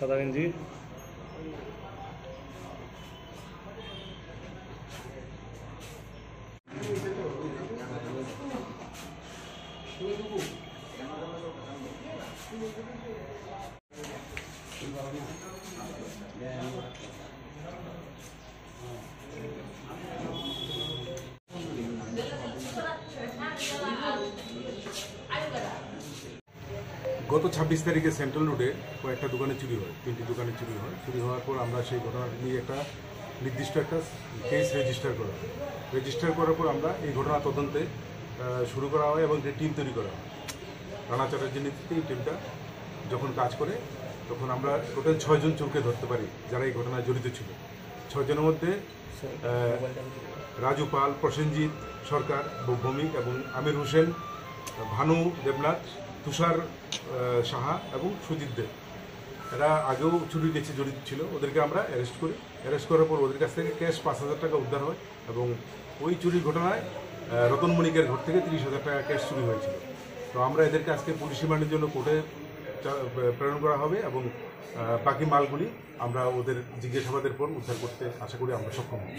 সাদা গেঞ্জি। গত 26 তারিখে সেন্ট্রাল রোডে কয়েকটা দোকানে চুরি হয়, 3টি দোকানে চুরি হয়। চুরি হওয়ার পর আমরা সেই ঘটনাটা নিয়ে একটা নির্দিষ্ট একটা কেস রেজিস্টার করার পর আমরা এই ঘটনা তদন্তে শুরু করা হয় এবং একটি টিম তৈরি করা হয়। রানা চ্যাটার্জির নেতৃত্বে এই টিমটা যখন কাজ করে তখন আমরা টোটাল 6 জন চোরকে ধরতে পারি যারা এই ঘটনায় জড়িত ছিল। 6 জনের মধ্যে রাজু পাল, প্রসেনজিৎ সরকার, ভৌমিক এবং আমির হোসেন, ভানু দেবনাথ, তুষার সাহা এবং সুজিত দেব, এরা আগেও চুরির কেসে জড়িত ছিল। ওদেরকে আমরা অ্যারেস্ট করি। অ্যারেস্ট করার পর ওদের কাছ থেকে ক্যাশ 5,000 টাকা উদ্ধার হয় এবং ওই চুরির ঘটনায় রতন মণিকের ঘর থেকে 30,000 টাকা ক্যাশ চুরি হয়েছিল। তো আমরা এদেরকে আজকে পুলিশ রিমান্ডের জন্য কোর্টে প্রেরণ করা হবে এবং বাকি মালগুলি আমরা ওদের জিজ্ঞাসাবাদের পর উদ্ধার করতে আশা করি আমরা সক্ষম হব।